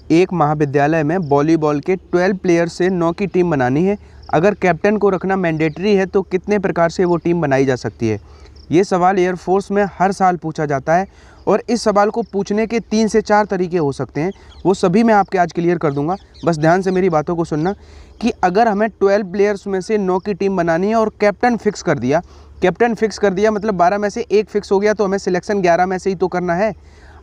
एक महाविद्यालय में वॉलीबॉल के 12 प्लेयर से 9 की टीम बनानी है। अगर कैप्टन को रखना मैंडेटरी है तो कितने प्रकार से वो टीम बनाई जा सकती है। ये सवाल एयरफोर्स में हर साल पूछा जाता है और इस सवाल को पूछने के 3 से 4 तरीके हो सकते हैं। वो सभी मैं आपके आज क्लियर कर दूंगा। बस ध्यान से मेरी बातों को सुनना कि अगर हमें 12 प्लेयर्स में से 9 की टीम बनानी है और कैप्टन फिक्स कर दिया, मतलब 12 में से एक फिक्स हो गया, तो हमें सिलेक्शन 11 में से ही तो करना है।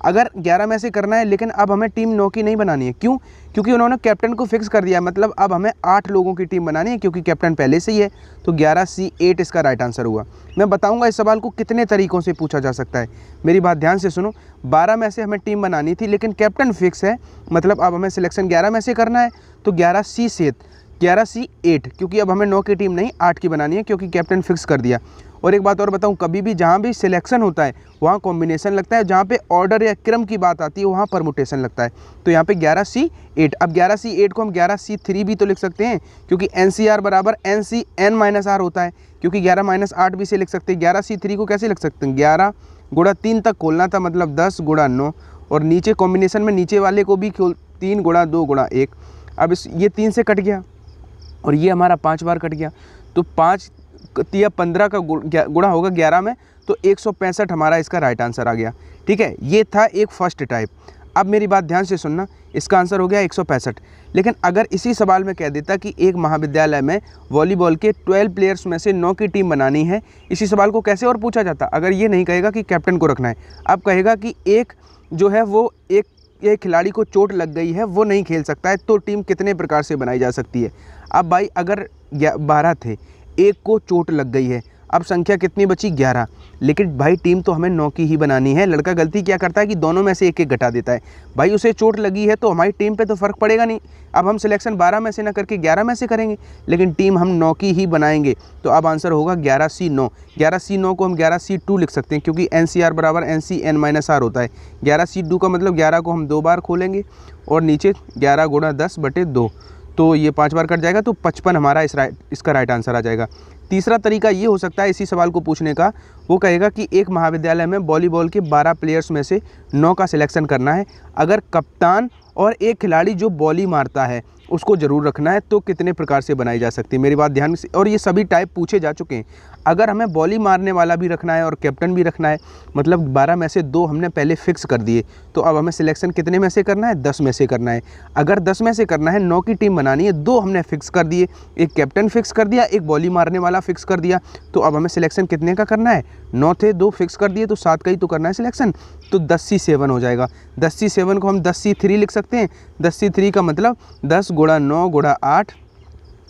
अगर 11 में से करना है, लेकिन अब हमें टीम 9 की नहीं बनानी है। क्यों? क्योंकि उन्होंने कैप्टन को फिक्स कर दिया, मतलब अब हमें 8 लोगों की टीम बनानी है क्योंकि कैप्टन पहले से ही है। तो 11C8 इसका राइट आंसर हुआ। मैं बताऊंगा इस सवाल को कितने तरीक़ों से पूछा जा सकता है। मेरी बात ध्यान से सुनो। 12 में से हमें टीम बनानी थी लेकिन कैप्टन फिक्स है, मतलब अब हमें सिलेक्शन 11 में से करना है। तो 11C8, क्योंकि अब हमें 9 की टीम नहीं 8 की बनानी है क्योंकि कैप्टन फिक्स कर दिया। और एक बात और बताऊं, कभी भी जहां भी सिलेक्शन होता है वहां कॉम्बिनेशन लगता है, जहां पे ऑर्डर या क्रम की बात आती है वहां परमुटेशन लगता है। तो यहाँ पे 11C8। अब 11C8 को हम 11C3 भी तो लिख सकते हैं क्योंकि NCR बराबर NCN-R होता है, क्योंकि 11-8 भी से लिख सकते हैं। 11C3 को कैसे लिख सकते हैं? 11 गुणा 3 तक खोलना था, मतलब 10 गुणा 9, और नीचे कॉम्बिनेशन में नीचे वाले को भी 3 गुणा 2 गुणा 1। अब ये 3 से कट गया और ये हमारा 5 बार कट गया, तो 5 या 15 का गुणा होगा 11 में, तो 165 हमारा इसका राइट आंसर आ गया। ठीक है, ये था एक फर्स्ट टाइप। अब मेरी बात ध्यान से सुनना, इसका आंसर हो गया 165। लेकिन अगर इसी सवाल में कह देता कि एक महाविद्यालय में वॉलीबॉल के 12 प्लेयर्स में से 9 की टीम बनानी है, इसी सवाल को कैसे और पूछा जाता? अगर ये नहीं कहेगा कि कैप्टन को रखना है, अब कहेगा कि एक जो है वो एक खिलाड़ी को चोट लग गई है, वो नहीं खेल सकता है, तो टीम कितने प्रकार से बनाई जा सकती है। अब भाई अगर 12 थे, एक को चोट लग गई है, अब संख्या कितनी बची? 11। लेकिन भाई टीम तो हमें 9 की ही बनानी है। लड़का गलती क्या करता है कि दोनों में से एक एक घटा देता है। भाई उसे चोट लगी है तो हमारी टीम पे तो फ़र्क पड़ेगा नहीं। अब हम सिलेक्शन 12 में से ना करके 11 में से करेंगे, लेकिन टीम हम 9 की ही बनाएंगे। तो अब आंसर होगा 11C9। 11C9 को हम 11C2 लिख सकते हैं क्योंकि NCR बराबर NCN-R होता है। 11C2 का मतलब 11 को हम 2 बार खोलेंगे और नीचे 11 गुणा 10/2, तो ये 5 बार कट जाएगा, तो 55 हमारा इसका राइट आंसर आ जाएगा। तीसरा तरीका ये हो सकता है इसी सवाल को पूछने का, वो कहेगा कि एक महाविद्यालय में वॉलीबॉल के 12 प्लेयर्स में से 9 का सिलेक्शन करना है। अगर कप्तान और एक खिलाड़ी जो बॉली मारता है उसको ज़रूर रखना है, तो कितने प्रकार से बनाई जा सकती है। मेरी बात ध्यान से, और ये सभी टाइप पूछे जा चुके हैं। अगर हमें बॉली मारने वाला भी रखना है और कैप्टन भी रखना है, मतलब 12 में से 2 हमने पहले फिक्स कर दिए, तो अब हमें सिलेक्शन कितने में से करना है? 10 में से करना है। अगर 10 में से करना है, 9 की टीम बनानी है, 2 हमने फिक्स कर दिए, एक कैप्टन फिक्स कर दिया, एक बॉली मारने वाला फिक्स कर दिया, तो अब हमें सिलेक्शन कितने का करना है? 9 थे, 2 फिक्स कर दिए, तो 7 का ही तो करना है सिलेक्शन। तो 10C7 हो जाएगा। 10C7 को हम 10C3 लिख सकते हैं। 10C3 का मतलब 10 गुणा 9 गुणा 8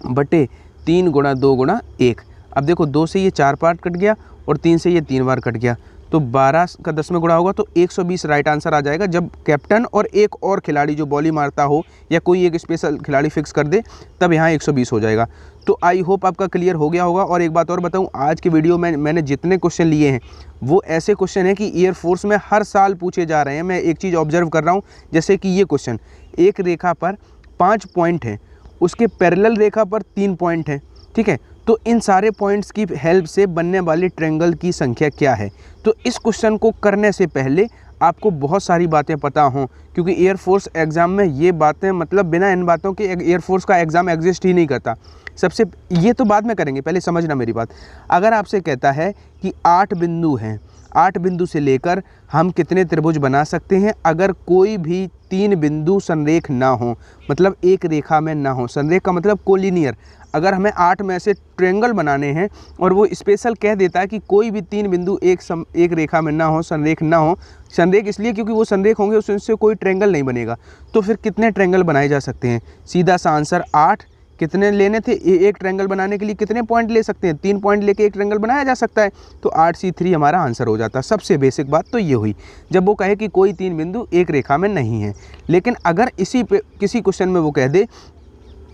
बटे 3 गुणा 2 गुणा 1। अब देखो 2 से ये 4 बार कट गया और 3 से ये 3 बार कट गया, तो 12 का 10 में गुणा होगा तो 120 राइट आंसर आ जाएगा। जब कैप्टन और एक और खिलाड़ी जो बॉली मारता हो या कोई एक स्पेशल खिलाड़ी फिक्स कर दे, तब यहाँ 120 हो जाएगा। तो आई होप आपका क्लियर हो गया होगा। और एक बात और बताऊं, आज की वीडियो में मैंने जितने क्वेश्चन लिए हैं वो ऐसे क्वेश्चन हैं कि एयरफोर्स में हर साल पूछे जा रहे हैं। मैं एक चीज़ ऑब्जर्व कर रहा हूँ, जैसे कि ये क्वेश्चन, एक रेखा पर 5 पॉइंट हैं, उसके पैरेलल रेखा पर 3 पॉइंट हैं। ठीक है, तो इन सारे पॉइंट्स की हेल्प से बनने वाले ट्रायंगल की संख्या क्या है। तो इस क्वेश्चन को करने से पहले आपको बहुत सारी बातें पता हों, क्योंकि एयरफोर्स एग्ज़ाम में ये बातें, मतलब बिना इन बातों के एयरफोर्स का एग्ज़ाम एग्जिस्ट ही नहीं करता। सबसे ये तो बाद में करेंगे, पहले समझना मेरी बात। अगर आपसे कहता है कि 8 बिंदु हैं, 8 बिंदु से लेकर हम कितने त्रिभुज बना सकते हैं अगर कोई भी 3 बिंदु संरेख ना हो, मतलब एक रेखा में ना हो। संरेख का मतलब कोलिनियर। अगर हमें 8 में से ट्रायंगल बनाने हैं और वो स्पेशल कह देता है कि कोई भी 3 बिंदु एक रेखा में ना हो, संरेख ना हो। संरेख इसलिए क्योंकि वो संरेख होंगे, उससे कोई ट्रायंगल नहीं बनेगा। तो फिर कितने ट्रायंगल बनाए जा सकते हैं? सीधा सा आंसर 8। कितने लेने थे? एक ट्रायंगल बनाने के लिए कितने पॉइंट ले सकते हैं? 3 पॉइंट लेके एक ट्रायंगल बनाया जा सकता है, तो 8C3 हमारा आंसर हो जाता है। सबसे बेसिक बात तो ये हुई, जब वो कहे कि कोई 3 बिंदु एक रेखा में नहीं है। लेकिन अगर इसी पे किसी क्वेश्चन में वो कह दे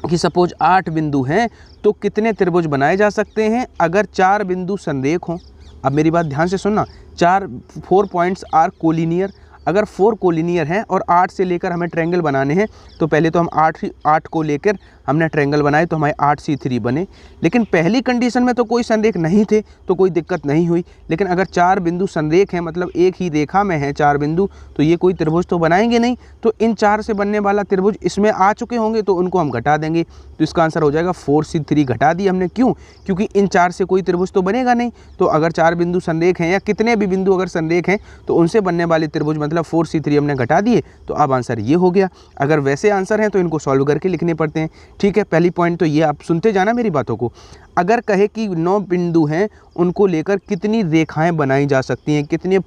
कि सपोज 8 बिंदु हैं, तो कितने त्रिभुज बनाए जा सकते हैं अगर 4 बिंदु संरेख हों। अब मेरी बात ध्यान से सुनना, 4 पॉइंट्स आर कोलिनियर। अगर 4 कोलिनियर हैं और 8 से लेकर हमें ट्रायंगल बनाने हैं तो पहले तो हम 8 को लेकर हमने ट्रायंगल बनाए तो हमारे 8C3 बने। लेकिन पहली कंडीशन में तो कोई संरेख नहीं थे तो कोई दिक्कत नहीं हुई। लेकिन अगर 4 बिंदु संरेख हैं, मतलब एक ही रेखा में हैं 4 बिंदु, तो ये कोई त्रिभुज तो बनाएंगे नहीं। तो इन 4 से बनने वाला त्रिभुज इसमें आ चुके होंगे तो उनको हम घटा देंगे। तो इसका आंसर हो जाएगा 4C3 घटा दिया हमने। क्यों? क्योंकि इन 4 से कोई त्रिभुज तो बनेगा नहीं। तो अगर 4 बिंदु संरेख हैं या कितने भी बिंदु अगर संरेख हैं तो उनसे बनने वाले त्रिभुज मतलब 4C3 हमने घटा दिए। तो अब आंसर ये हो गया। अगर वैसे आंसर हैं तो इनको सॉल्व करके लिखने पड़ते हैं। ठीक है, पहली पॉइंट तो ये आप सुनते जाना मेरी बातों को। अगर कहे कि 9 बिंदु हैं उनको लेकर कितनी रेखाएं बनाई जा सकती हैं, कितनी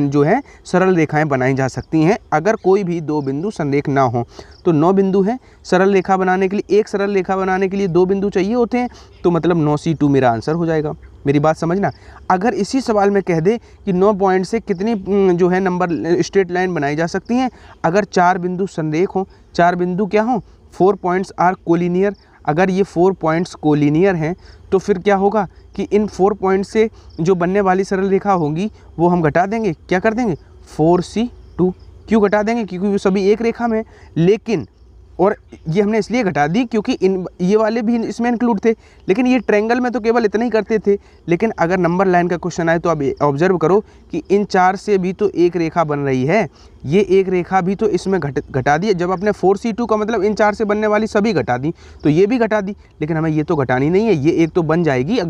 जो है सरल रेखाएं बनाई जा सकती हैं अगर कोई भी 2 बिंदु संरेख ना हो। तो 9 बिंदु हैं, सरल रेखा बनाने के लिए, एक सरल रेखा बनाने के लिए 2 बिंदु चाहिए होते हैं। तो मतलब 9C2 मेरा आंसर हो जाएगा। मेरी बात समझना। अगर इसी सवाल में कह दे कि 9 पॉइंट से कितनी जो है नंबर स्ट्रेट लाइन बनाई जा सकती हैं अगर 4 बिंदु संरेख हो, 4 बिंदु क्या हो, 4 पॉइंट्स आर कोलिनियर। अगर ये 4 पॉइंट्स कोलिनियर हैं तो फिर क्या होगा कि इन 4 पॉइंट से जो बनने वाली सरल रेखा होंगी वो हम घटा देंगे। क्या कर देंगे? 4C2। क्यों घटा देंगे? क्योंकि वो सभी एक रेखा में। लेकिन और ये हमने इसलिए घटा दी क्योंकि ये वाले भी इसमें इंक्लूड थे। लेकिन ये ट्रायंगल में तो केवल इतना ही करते थे। लेकिन अगर नंबर लाइन का क्वेश्चन आए तो आप ऑब्जर्व करो कि इन 4 से भी तो एक रेखा बन रही है, ये एक रेखा भी तो इसमें घटा दी। जब अपने 4C2 का मतलब इन 4 से बनने वाली सभी घटा दी तो ये भी घटा दी। लेकिन हमें ये तो घटानी नहीं है, ये एक तो बन जाएगी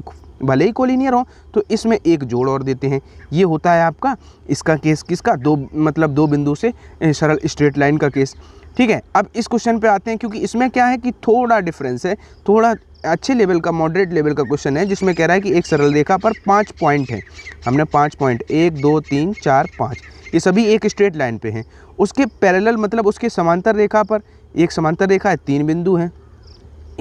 भले ही कोलिनियर हो। तो इसमें एक जोड़ और देते हैं। ये होता है आपका इसका केस, किसका? 2 बिंदु से सरल स्ट्रेट लाइन का केस। ठीक है, अब इस क्वेश्चन पे आते हैं क्योंकि इसमें क्या है कि थोड़ा डिफरेंस है, थोड़ा अच्छे लेवल का, मॉडरेट लेवल का क्वेश्चन है जिसमें कह रहा है कि एक सरल रेखा पर 5 पॉइंट हैं। हमने 5 पॉइंट 1 2 3 4 5 ये सभी एक स्ट्रेट लाइन पे हैं। उसके पैरेलल मतलब उसके समांतर रेखा पर एक समांतर रेखा है, 3 बिंदु हैं,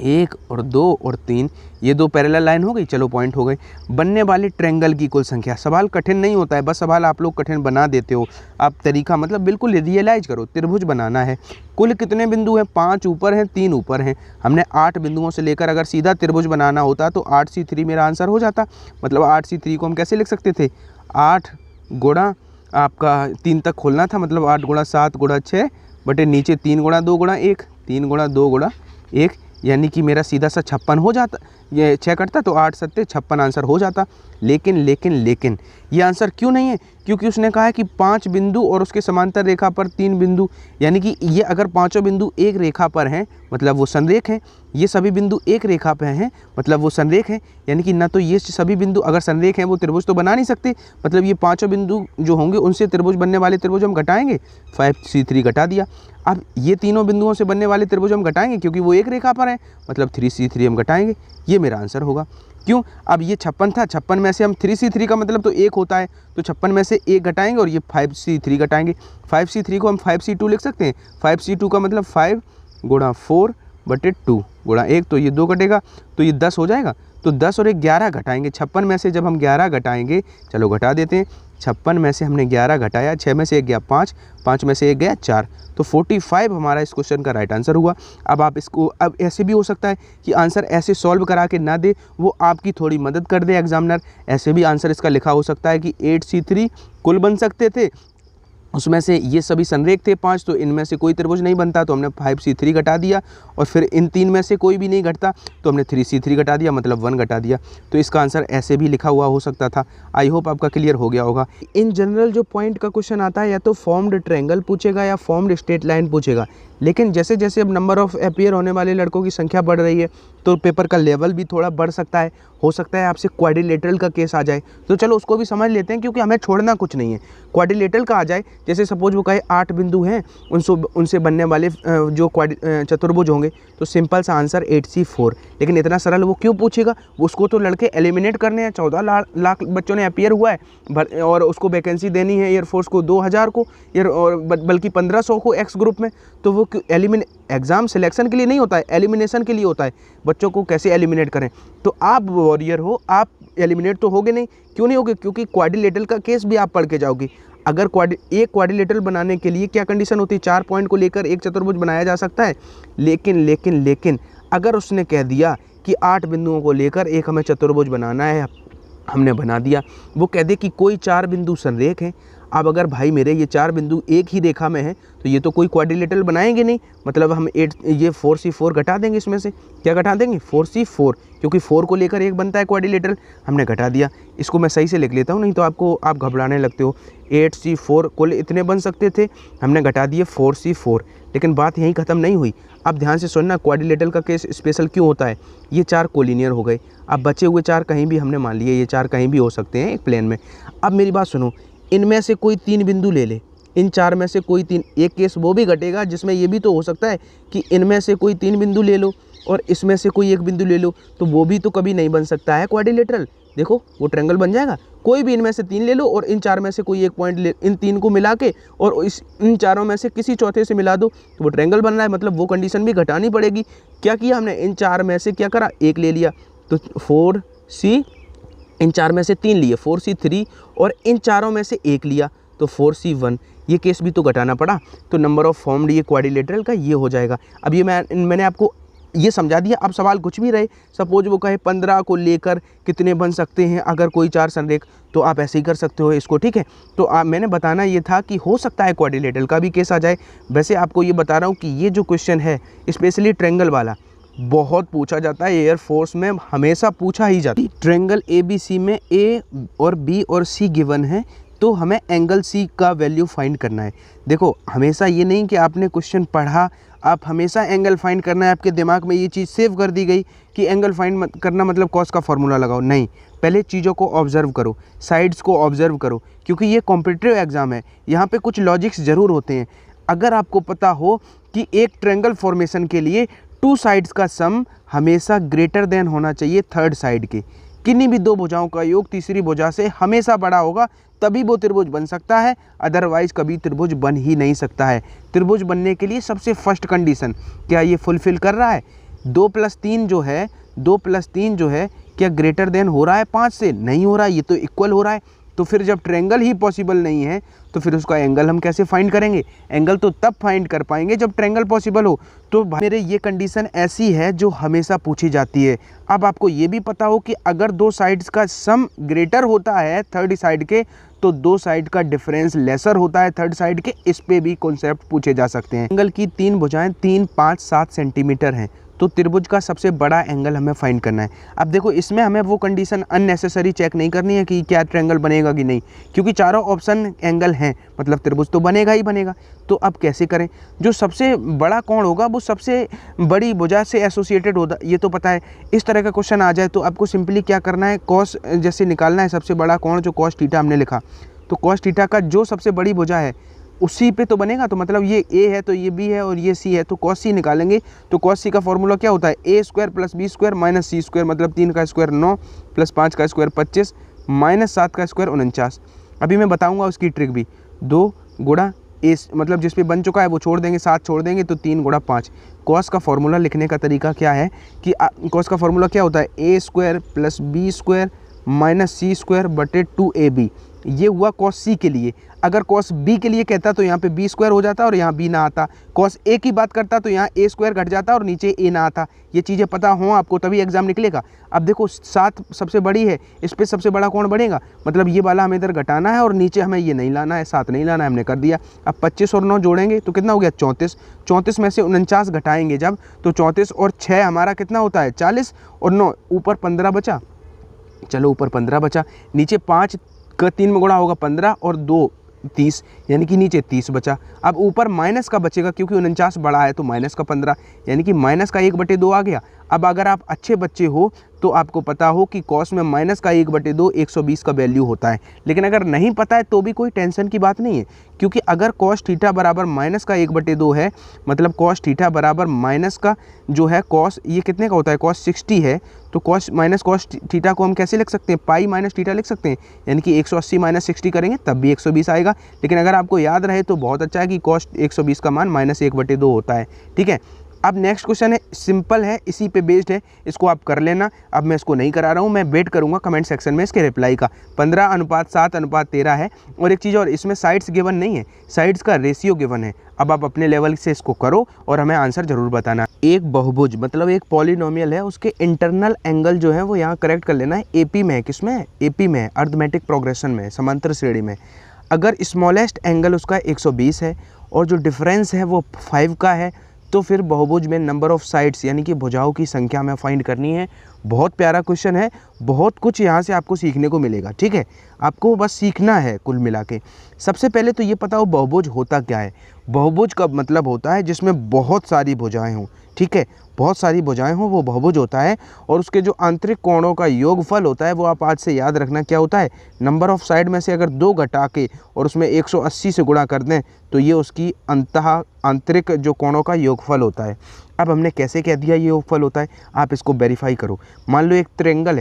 1 और 2 और 3, ये 2 पैरेलल लाइन हो गई। चलो पॉइंट हो गए। बनने वाले ट्रायंगल की कुल संख्या। सवाल कठिन नहीं होता है, बस सवाल आप लोग कठिन बना देते हो। आप तरीका मतलब बिल्कुल रियलाइज करो, त्रिभुज बनाना है। कुल कितने बिंदु हैं? 5 ऊपर हैं, 3 ऊपर हैं। हमने 8 बिंदुओं से लेकर अगर सीधा त्रिभुज बनाना होता तो 8C3 मेरा आंसर हो जाता। मतलब 8C3 को हम कैसे लिख सकते थे? 8 गुणा आपका 3 तक खोलना था, मतलब 8 गुणा 7 गुणा 6 बटे नीचे 3 गुणा 2 गुणा 1, 3 गुणा 2 गुणा 1, यानी कि मेरा सीधा सा 56 हो जाता। ये 6 कटता तो 8 7 56 आंसर हो जाता। लेकिन ये आंसर क्यों नहीं है? क्योंकि उसने कहा है कि 5 बिंदु और उसके समांतर रेखा पर 3 बिंदु, यानी कि ये अगर पांचों बिंदु एक रेखा पर हैं मतलब वो संरेख हैं। ये सभी बिंदु एक रेखा पर हैं मतलब वो संरेख हैं। यानी कि ना तो ये सभी बिंदु अगर संरेख हैं वो त्रिभुज तो बना नहीं सकते। मतलब ये पांचों बिंदु जो होंगे उनसे त्रिभुज बनने वाले त्रिभुज हम घटाएंगे। 5C3 घटा दिया। अब ये तीनों बिंदुओं से बनने वाले त्रिभुज हम घटाएंगे क्योंकि वो एक रेखा पर हैं, मतलब 3C3 हम घटाएंगे। ये मेरा आंसर होगा। क्यों? अब ये 56 था, 56 में से हम 3C3 का मतलब तो 1 होता है, तो 56 में से 1 घटाएंगे और ये 5C3 घटाएंगे। 5C3 को हम 5C2 लिख सकते हैं। 5C2 का मतलब 5 गुणा 4 बटे 2 गुणा 1, तो ये 2 घटेगा तो ये 10 हो जाएगा। तो 10 और 11 घटाएंगे। 56 में से जब हम 11 घटाएंगे, चलो घटा देते हैं। 56 में से हमने 11 घटाया, 6 में से 1 गया 5, 5 में से 1 गया 4, तो 45 हमारा इस क्वेश्चन का राइट आंसर हुआ। अब आप इसको, अब ऐसे भी हो सकता है कि आंसर ऐसे सॉल्व करा के ना दे, वो आपकी थोड़ी मदद कर दे एग्जामिनर। ऐसे भी आंसर इसका लिखा हो सकता है कि 8C3 कुल बन सकते थे, उसमें से ये सभी संरेख थे 5, तो इनमें से कोई त्रिभुज नहीं बनता तो हमने 5C3 घटा दिया, और फिर इन 3 में से कोई भी नहीं घटता तो हमने 3C3 घटा दिया, मतलब 1 घटा दिया। तो इसका आंसर ऐसे भी लिखा हुआ हो सकता था। आई होप आपका क्लियर हो गया होगा। इन जनरल जो पॉइंट का क्वेश्चन आता है या तो फॉर्म्ड ट्रायंगल पूछेगा या फॉर्म्ड स्ट्रेट लाइन पूछेगा, लेकिन जैसे जैसे अब नंबर ऑफ अपीयर होने वाले लड़कों की संख्या बढ़ रही है तो पेपर का लेवल भी थोड़ा बढ़ सकता है। हो सकता है आपसे क्वाड्रिलेटरल का केस आ जाए, तो चलो उसको भी समझ लेते हैं क्योंकि हमें छोड़ना कुछ नहीं है। क्वाड्रिलेटरल का आ जाए, जैसे सपोज वो कहे 8 बिंदु हैं, उनसे बनने वाले जो चतुर्भुज होंगे, तो सिंपल सा आंसर 8C4। लेकिन इतना सरल वो क्यों पूछेगा? उसको तो लड़के एलिमिनेट करने हैं। 14 लाख बच्चों ने अपीयर हुआ है और उसको वैकेंसी देनी है एयरफोर्स को 2000 को और बल्कि 1500 को एक्स ग्रुप में। तो वो एग्ज़ाम सिलेक्शन के लिए नहीं होता है, एलिमिनेशन के लिए होता है। बच्चों को कैसे एलिमिनेट करें? तो आप वॉरियर हो, आप एलिमिनेट तो होगे नहीं। क्यों नहीं होगे? क्योंकि क्वाड्रिलेटरल का केस भी आप पढ़ के जाओगे। अगर एक क्वाड्रिलेटरल बनाने के लिए क्या कंडीशन होती है? 4 पॉइंट को लेकर एक चतुर्भुज बनाया जा सकता है। लेकिन अगर उसने कह दिया कि 8 बिंदुओं को लेकर एक हमें चतुर्भुज बनाना है, हमने बना दिया। वो कह दे कि कोई 4 बिंदु संरेख हैं, अब अगर भाई मेरे ये 4 बिंदु एक ही रेखा में हैं तो ये तो कोई क्वाड्रिलेटरल बनाएंगे नहीं, मतलब हम 8 ये 4C4 घटा देंगे इसमें से, क्या घटा देंगे 4C4, क्योंकि 4 को लेकर एक बनता है क्वाड्रिलेटरल, हमने घटा दिया। इसको मैं सही से लिख लेता हूँ, नहीं तो आप घबराने लगते हो। 8C4 कुल इतने बन सकते थे, हमने घटा दिए 4C4। लेकिन बात यहीं ख़त्म नहीं हुई। अब ध्यान से सुनना, क्वाड्रिलेटरल का केस स्पेशल क्यों होता है। ये 4 कोलिनियर हो गए, अब बचे हुए 4 कहीं भी हमने मान लिए ये 4 कहीं भी हो सकते हैं एक प्लेन में। अब मेरी बात सुनो, इनमें से कोई 3 बिंदु ले ले, इन 4 में से कोई 3, एक केस वो भी घटेगा जिसमें ये भी तो हो सकता है कि इनमें से कोई 3 बिंदु ले लो और इसमें से कोई एक बिंदु ले लो, तो वो भी तो कभी नहीं बन सकता है क्वाड्रिलेटरल। देखो वो ट्रायंगल बन जाएगा, कोई भी इनमें से 3 ले लो और इन 4 में से कोई एक पॉइंट ले, इन 3 को मिला के और इन चारों में से किसी चौथे से मिला दो तो वो ट्रायंगल बन रहा है। मतलब वो कंडीशन भी घटानी पड़ेगी। क्या किया हमने, इन 4 में से क्या करा, एक ले लिया, तो 4C, इन 4 में से 3 लिए 4C3 और इन चारों में से एक लिया तो 4C1। ये केस भी तो घटाना पड़ा, तो नंबर ऑफ फॉर्म्ड ये क्वाड्रिलेटरल का ये हो जाएगा। अब ये मैंने आपको ये समझा दिया। अब सवाल कुछ भी रहे, सपोज वो कहे 15 को लेकर कितने बन सकते हैं अगर कोई 4 संरेख, तो आप ऐसे ही कर सकते हो इसको, ठीक है। तो मैंने बताना ये था कि हो सकता है क्वाड्रिलेटरल का भी केस आ जाए। वैसे आपको ये बता रहा हूँ कि ये जो क्वेश्चन है स्पेशली ट्रायंगल वाला बहुत पूछा जाता है, एयरफोर्स में हमेशा पूछा ही जाता है। ट्रायंगल ABC में A और B और C गिवन है, तो हमें एंगल C का वैल्यू फाइंड करना है। देखो हमेशा ये नहीं कि आपने क्वेश्चन पढ़ा आप हमेशा एंगल फाइंड करना है, आपके दिमाग में ये चीज़ सेव कर दी गई कि एंगल फाइंड करना मतलब कॉस का फॉर्मूला लगाओ, नहीं। पहले चीज़ों को ऑब्जर्व करो, साइड्स को ऑब्जर्व करो, क्योंकि ये कॉम्पिटिटिव एग्जाम है, यहाँ पे कुछ लॉजिक्स ज़रूर होते हैं। अगर आपको पता हो कि एक ट्रायंगल फॉर्मेशन के लिए 2 साइड्स का सम हमेशा ग्रेटर देन होना चाहिए 3rd साइड के, किन्हीं भी 2 भुजाओं का योग तीसरी भुजा से हमेशा बड़ा होगा, तभी वो त्रिभुज बन सकता है, अदरवाइज कभी त्रिभुज बन ही नहीं सकता है। त्रिभुज बनने के लिए सबसे फर्स्ट कंडीशन क्या ये फुलफिल कर रहा है, 2 + 3 जो है, 2 + 3 जो है क्या ग्रेटर देन हो रहा है 5 से, नहीं हो रहा है, ये तो इक्वल हो रहा है। तो फिर जब ट्रायंगल ही पॉसिबल नहीं है तो फिर उसका एंगल हम कैसे फाइंड करेंगे। एंगल तो तब फाइंड कर पाएंगे जब ट्रायंगल पॉसिबल हो। तो मेरे ये कंडीशन ऐसी है जो हमेशा पूछी जाती है। अब आपको ये भी पता हो कि अगर 2 साइड्स का सम ग्रेटर होता है 3rd साइड के, तो 2 साइड का डिफरेंस लेसर होता है 3rd साइड के। इस पे भी कॉन्सेप्ट पूछे जा सकते हैं। एंगल की 3 भुजाएं 3, 5, 7 सेंटीमीटर हैं, तो त्रिभुज का सबसे बड़ा एंगल हमें फाइंड करना है। अब देखो इसमें हमें वो कंडीशन अननेसेसरी चेक नहीं करनी है कि क्या ट्रायंगल बनेगा कि नहीं, क्योंकि चारों ऑप्शन एंगल हैं, मतलब त्रिभुज तो बनेगा ही बनेगा। तो अब कैसे करें, जो सबसे बड़ा कोण होगा वो सबसे बड़ी भुजा से एसोसिएटेड होता, ये तो पता है। इस तरह का क्वेश्चन आ जाए तो आपको सिंपली क्या करना है, कॉस जैसे निकालना है सबसे बड़ा कोण, जो कॉस थीटा हमने लिखा, तो कॉस थीटा का जो सबसे बड़ी भुजा है उसी पे तो बनेगा। तो मतलब ये A है तो ये B है और ये C है, तो cos C निकालेंगे। तो cos C का फॉर्मूला क्या होता है, A² + B² - C², मतलब 3 का स्क्वायर 9 + 5 का स्क्वायर 25 - 7 का स्क्वायर 49। अभी मैं बताऊंगा उसकी ट्रिक भी। 2 गुणा A, मतलब जिस पे बन चुका है वो छोड़ देंगे, 7 छोड़ देंगे, तो 3 गुणा 5। cos का फॉर्मूला लिखने का तरीका क्या है कि cos का फॉर्मूला क्या होता है, A² + B² - C² / 2AB। ये हुआ cos C के लिए। अगर cos B के लिए कहता तो यहाँ पे B² हो जाता और यहाँ B ना आता। cos A की बात करता तो यहाँ A² घट जाता और नीचे A ना आता। ये चीज़ें पता हो आपको तभी एग्जाम निकलेगा। अब देखो 7 सबसे बड़ी है, इस पर सबसे बड़ा कौन बढ़ेगा, मतलब ये वाला हमें इधर घटाना है और नीचे हमें ये नहीं लाना है, 7 नहीं लाना है, हमने कर दिया। अब 25 और 9 जोड़ेंगे तो कितना हो गया 34। 34 में से 49 घटाएंगे जब, तो 34 और 6 हमारा कितना होता है 40 और 9 ऊपर 15 बचा। चलो ऊपर 15 बचा, नीचे 5 का 3 में गुणा होगा 15 और 2 30, यानी कि नीचे 30 बचा। अब ऊपर माइनस का बचेगा क्योंकि 49 बड़ा है तो माइनस का 15, यानी कि माइनस का 1/2 आ गया। अब अगर आप अच्छे बच्चे हो तो आपको पता हो कि कॉस में माइनस का 1/2 120 का वैल्यू होता है। लेकिन अगर नहीं पता है तो भी कोई टेंशन की बात नहीं है, क्योंकि अगर कॉस थीटा बराबर माइनस का 1/2 है, मतलब कॉस थीटा बराबर माइनस का जो है कॉस, ये कितने का होता है कॉस 60 है, तो कॉस माइनस कॉस थीटा को हम कैसे लिख सकते हैं, पाई माइनस थीटा लिख सकते हैं, यानी कि 180 - 60 करेंगे तब भी 120 आएगा। लेकिन अगर आपको याद रहे तो बहुत अच्छा है कि कॉस 120 का मान -1/2 होता है, ठीक है। अब नेक्स्ट क्वेश्चन है, सिंपल है, इसी पे बेस्ड है, इसको आप कर लेना। अब मैं इसको नहीं करा रहा हूँ, मैं वेट करूँगा कमेंट सेक्शन में इसके रिप्लाई का। 15:7:13 है। और एक चीज़ और, इसमें साइड्स गिवन नहीं है, साइड्स का रेशियो गिवन है। अब आप अपने लेवल से इसको करो और हमें आंसर जरूर बताना। एक बहुभुज मतलब एक पॉलिनोमियल है, उसके इंटरनल एंगल जो है वो यहाँ करेक्ट कर लेना है। AP में है, किसमें है, AP में है, अर्थमेटिक प्रोग्रेशन में, समांतर श्रेणी में। अगर स्मॉलेस्ट एंगल उसका 120 है और जो डिफरेंस है वो 5 का है, तो फिर बहुभुज में नंबर ऑफ साइड्स यानी कि भुजाओं की संख्या हमें फाइंड करनी है। बहुत प्यारा क्वेश्चन है, बहुत कुछ यहाँ से आपको सीखने को मिलेगा। ठीक है, आपको बस सीखना है कुल मिला के। सबसे पहले तो ये पता हो बहुभुज होता क्या है। बहुभुज का मतलब होता है जिसमें बहुत सारी भुजाएं हों। ठीक है, बहुत सारी भुजाएं हों वो बहुभुज होता है। और उसके जो आंतरिक कोणों का योगफल होता है वो आप आज से याद रखना क्या होता है, नंबर ऑफ साइड में से अगर 2 घटा के और उसमें 180 से गुणा कर दें तो ये उसकी आंतरिक जो कोणों का योगफल होता है। अब हमने कैसे कह दिया ये योगफल होता है, आप इसको वेरीफाई करो। मान लो एक ट्रायंगल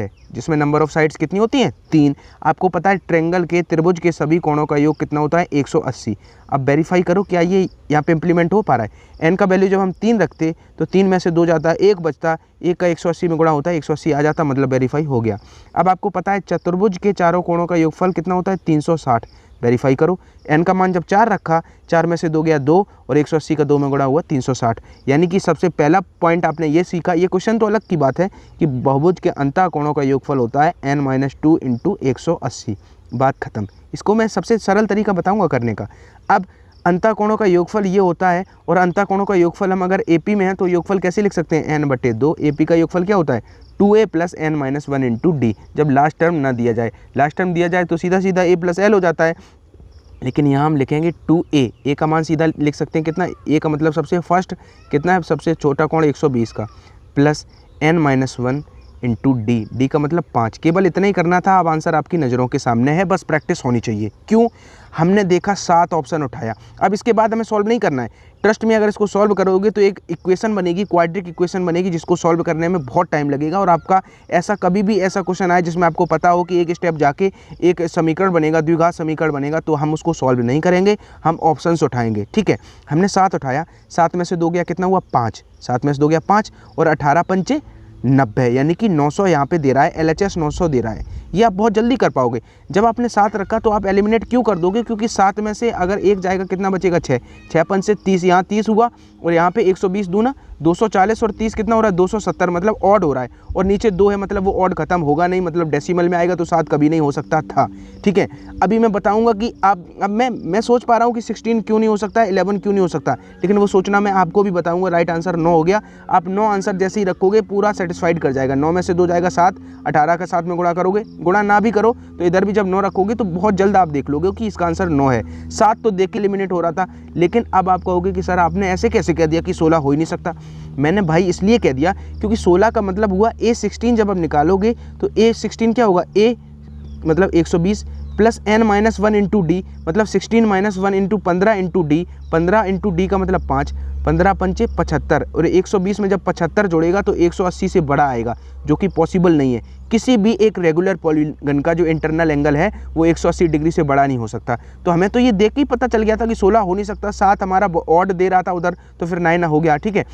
है जिसमें नंबर ऑफ साइड्स कितनी होती हैं, 3। आपको पता है ट्रायंगल के त्रिभुज के सभी कोणों का योग कितना होता है, 180। अब वेरीफाई करो क्या ये यहाँ पे इम्प्लीमेंट हो पा रहा है। एन का वैल्यू जब हम 3 रखते तो 3 में से 2 जाता है, 1 बचता, 1 का 180 में गुणा होता है, 180 आ जाता, मतलब वेरीफाई हो गया। अब आपको पता है चतुर्भुज के चारों कोणों का योगफल कितना होता है, 360। वेरीफाई करो। एन का मान जब 4 रखा, 4 में से 2 गया 2 और 180 का 2 में गुणा हुआ 360। यानी कि सबसे पहला पॉइंट आपने ये सीखा। ये क्वेश्चन तो अलग की बात है कि बहुभुज के अंतः कोणों का योगफल होता है n-2 × 180। बात खत्म। इसको मैं सबसे सरल तरीका बताऊंगा करने का। अब अंतः कोणों का योगफल ये होता है, और अंतः कोणों का योगफल हम अगर AP में है तो योगफल कैसे लिख सकते हैं, n/2। AP का योगफल क्या होता है, 2a + n-1 × d। जब लास्ट टर्म ना दिया जाए, लास्ट टर्म दिया जाए तो सीधा सीधा a + l हो जाता है, लेकिन यहाँ हम लिखेंगे 2a। a का मान सीधा लिख सकते हैं कितना, a का मतलब सबसे फर्स्ट कितना है, सबसे छोटा कोण 120 का, प्लस n-1 × d। d का मतलब 5। केवल इतना ही करना था। अब आंसर आपकी नज़रों के सामने है, बस प्रैक्टिस होनी चाहिए। क्यों, हमने देखा 7 ऑप्शन उठाया। अब इसके बाद हमें सॉल्व नहीं करना है। ट्रस्ट में अगर इसको सॉल्व करोगे तो एक इक्वेशन बनेगी, क्वाड्रिक इक्वेशन बनेगी, जिसको सॉल्व करने में बहुत टाइम लगेगा। और आपका ऐसा कभी भी ऐसा क्वेश्चन आए जिसमें आपको पता हो कि एक स्टेप जाके एक समीकरण बनेगा, द्विघात समीकरण बनेगा, तो हम उसको सॉल्व नहीं करेंगे, हम ऑप्शंस उठाएंगे। ठीक है, हमने 7 उठाया, 7 में से 2 गया कितना हुआ, 5। 7 में से 2 गया 5 और 18 पंचे 90, यानी कि 900 यहाँ पे दे रहा है, LHS 900 दे रहा है। ये आप बहुत जल्दी कर पाओगे। जब आपने 7 रखा तो आप एलिमिनेट क्यों कर दोगे, क्योंकि 7 में से अगर 1 जाएगा कितना बचेगा, 6। 6 पंचे 30, यहाँ 30 हुआ और यहाँ पे 120 दूना 240 और 30 कितना हो रहा है, 270, मतलब ऑड हो रहा है। और नीचे 2 है मतलब वो ऑड खत्म होगा नहीं, मतलब डेसिमल में आएगा तो 7 कभी नहीं हो सकता था। ठीक है, अभी मैं बताऊंगा कि अब मैं सोच पा रहा हूँ कि 16 क्यों नहीं हो सकता, 11 क्यों नहीं हो सकता, लेकिन वो सोचना मैं आपको भी बताऊंगा। राइट आंसर 9 हो गया। आप 9 आंसर जैसे ही रखोगे पूरा सेटिस्फाइड कर जाएगा। 9 में से 2 जाएगा 7, 18 का 7 में गुणा करोगे, गुणा ना भी करो तो इधर भी जब 9 रखोगे तो बहुत जल्द आप देख लोगे कि इसका आंसर 9 है। 7 तो देख के एलिमिनेट हो रहा था, लेकिन अब आप कहोगे कि सर आपने ऐसे कैसे कह दिया कि 16 हो ही नहीं सकता। मैंने भाई इसलिए कह दिया क्योंकि 16 का मतलब हुआ A16। जब आप निकालोगे तो A16 क्या होगा, A मतलब 120 प्लस n-1 × d, मतलब 16 - 1 × 15 × d। 15 × d का मतलब 5, 15 पंचे 75 और 120 में जब 75 जोड़ेगा तो 180 से बड़ा आएगा, जो कि पॉसिबल नहीं है। किसी भी एक रेगुलर पॉलीगन का जो इंटरनल एंगल है वो 180 डिग्री से बड़ा नहीं हो सकता। तो हमें तो ये देख के ही पता चल गया था कि 16 हो नहीं सकता। 7 हमारा ऑड दे रहा था उधर, तो फिर 9 हो गया। ठीक है,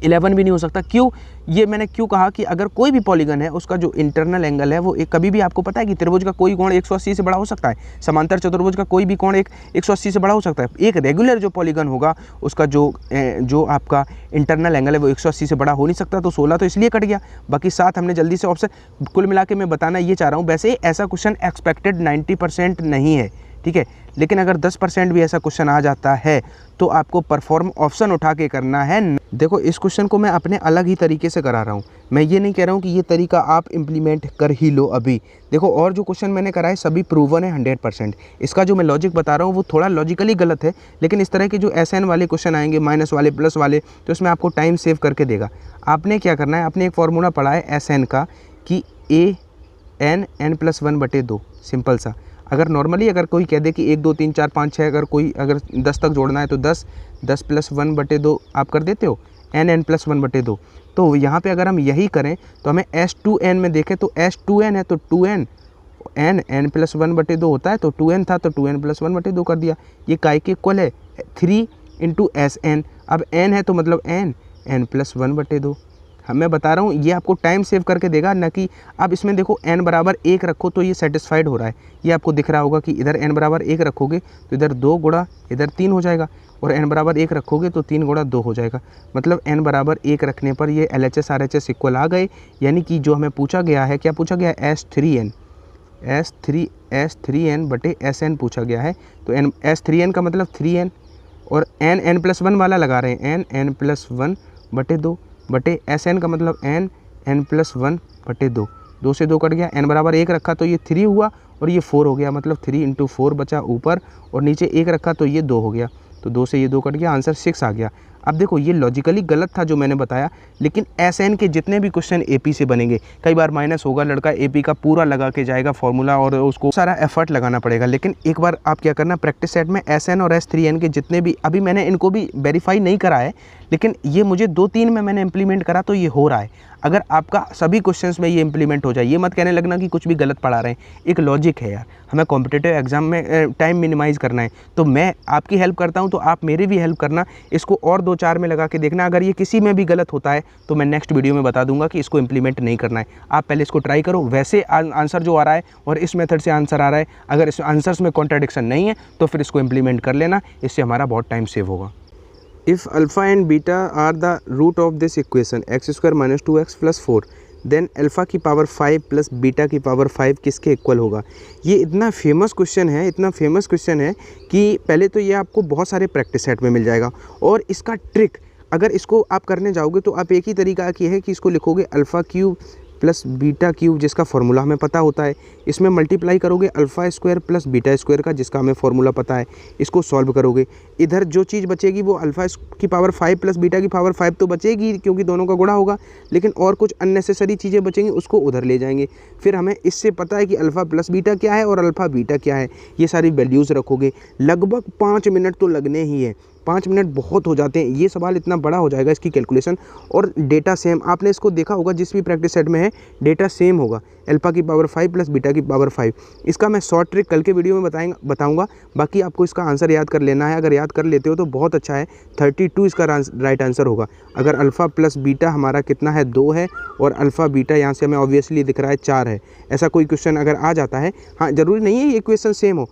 11 भी नहीं हो सकता। क्यों, ये मैंने क्यों कहा कि अगर कोई भी पॉलीगन है उसका जो इंटरनल एंगल है वो एक, कभी भी आपको पता है कि त्रिभुज का कोई कोण 180 से बड़ा हो सकता है, समांतर चतुर्भुज का कोई भी कोण 180 से बड़ा हो सकता है। एक रेगुलर जो पॉलीगन होगा उसका जो आपका इंटरनल एंगल है वो 180 से बड़ा हो नहीं सकता। तो 16 तो इसलिए कट गया, बाकी 7 हमने जल्दी से ऑप्शन। कुल मिला के मैं बताना ये चाह रहा हूँ, वैसे ऐसा क्वेश्चन एक्सपेक्टेड 90% नहीं है। ठीक है, लेकिन अगर 10% भी ऐसा क्वेश्चन आ जाता है तो आपको परफॉर्म ऑप्शन उठा के करना है। देखो, इस क्वेश्चन को मैं अपने अलग ही तरीके से करा रहा हूँ। मैं ये नहीं कह रहा हूँ कि ये तरीका आप इम्प्लीमेंट कर ही लो अभी। देखो, और जो क्वेश्चन मैंने कराए सभी प्रूवन है 100%। इसका जो मैं लॉजिक बता रहा हूँ वो थोड़ा लॉजिकली गलत है, लेकिन इस तरह के जो SN वाले क्वेश्चन आएंगे, माइनस वाले, प्लस वाले, तो इसमें आपको टाइम सेव करके देगा। आपने क्या करना है, आपने एक फार्मूला पढ़ा है SN का कि n+1/2, सिंपल सा। अगर नॉर्मली अगर कोई कह दे कि 1 2 3 4 5 6, अगर 10 तक जोड़ना है तो 10 + 1/2 आप कर देते हो, n+1/2। तो यहाँ पे अगर हम यही करें तो हमें S2n में देखें तो S2n है तो 2n, n+1/2 होता है तो 2n था तो 2n+1/2 कर दिया। ये काय के इक्वल है 3 × SN। अब n है तो मतलब n+1/2। मैं बता रहा हूँ ये आपको टाइम सेव करके देगा, ना कि अब इसमें देखो n = 1 रखो तो ये सेटिस्फाइड हो रहा है। ये आपको दिख रहा होगा कि इधर n = 1 रखोगे तो इधर 2 गुणा इधर 3 हो जाएगा, और n = 1 रखोगे तो 3 गुणा 2 हो जाएगा। मतलब n = 1 रखने पर ये LHS RHS इक्वल आ गए। यानी कि जो हमें पूछा गया है, क्या पूछा गया है, S3n। S3n बटे Sn पूछा गया है। तो S3n का मतलब 3n और n+1 वाला लगा रहे हैं, n+1 बटे 2 बटे Sn का मतलब n+1 बटे 2, 2 से 2 कट गया, n बराबर 1 रखा तो ये 3 हुआ और ये 4 हो गया, मतलब 3 × 4 बचा ऊपर और नीचे 1 रखा तो ये 2 हो गया, तो 2 से ये 2 कट गया, आंसर 6 आ गया। अब देखो ये लॉजिकली गलत था जो मैंने बताया, लेकिन Sn के जितने भी क्वेश्चन AP से बनेंगे, कई बार माइनस होगा, लड़का AP का पूरा लगा के जाएगा फॉर्मूला और उसको सारा एफर्ट लगाना पड़ेगा, लेकिन एक बार आप क्या करना, प्रैक्टिस सेट में Sn और S3n के जितने भी, अभी मैंने इनको भी वेरीफाई नहीं करा है, लेकिन ये मुझे 2-3 में मैंने इंप्लीमेंट करा तो ये हो रहा है। अगर आपका सभी क्वेश्चंस में ये इंप्लीमेंट हो जाए, ये मत कहने लगना कि कुछ भी गलत पढ़ा रहे हैं, एक लॉजिक है यार, हमें कॉम्पिटिटिव एग्जाम में टाइम मिनिमाइज़ करना है, तो मैं आपकी हेल्प करता हूं तो आप मेरी भी हेल्प करना, इसको और 2-4 में लगा के देखना, अगर ये किसी में भी गलत होता है तो मैं नेक्स्ट वीडियो में बता दूंगा कि इसको इंप्लीमेंट नहीं करना है। आप पहले इसको ट्राई करो, वैसे आंसर जो आ रहा है और इस मेथड से आंसर आ रहा है, अगर इस आंसर्स में कॉन्ट्राडिक्शन नहीं है तो फिर इसको इंप्लीमेंट कर लेना, इससे हमारा बहुत टाइम सेव होगा। If alpha and beta are the root of this equation x² - 2x + 4, then alpha की पावर 5 प्लस बीटा की पावर 5 किसके इक्वल होगा। ये इतना फेमस क्वेश्चन है, इतना फेमस क्वेश्चन है कि पहले तो ये आपको बहुत सारे प्रैक्टिस सेट में मिल जाएगा, और इसका ट्रिक अगर इसको आप करने जाओगे तो आप एक ही तरीका की है कि इसको लिखोगे alpha cube plus beta cube, जिसका फार्मूला हमें पता होता है, इसमें मल्टीप्लाई करोगे alpha square plus beta square का, जिसका हमें फार्मूला पता है, इसको सॉल्व करोगे, इधर जो चीज़ बचेगी वो अल्फ़ा की पावर 5 प्लस बीटा की पावर 5 तो बचेगी क्योंकि दोनों का गुणा होगा, लेकिन और कुछ अननेसेसरी चीज़ें बचेंगी उसको उधर ले जाएंगे। फिर हमें इससे पता है कि अल्फ़ा प्लस बीटा क्या है और अल्फ़ा बीटा क्या है, ये सारी वैल्यूज़ रखोगे। लगभग 5 मिनट तो लगने ही है, 5 मिनट बहुत हो जाते हैं, ये सवाल इतना बड़ा हो जाएगा इसकी कैलकुलेशन, और डेटा सेम, आपने इसको देखा होगा जिस भी प्रैक्टिस सेट में है डेटा सेम होगा, अल्फ़ा की पावर 5 प्लस बीटा की पावर 5। इसका मैं शॉर्ट ट्रिक कल के वीडियो में बताऊंगा, बाकी आपको इसका आंसर याद कर लेना है, अगर याद कर लेते हो तो बहुत अच्छा है। 32 इसका राइट आंसर होगा। अगर अल्फ़ा प्लस बीटा हमारा कितना है 2 है, और अल्फ़ा बीटा यहाँ से हमें ऑब्वियसली दिख रहा है 4 है, ऐसा कोई क्वेश्चन अगर आ जाता है, हाँ ज़रूरी नहीं है ये इक्वेशन सेम हो,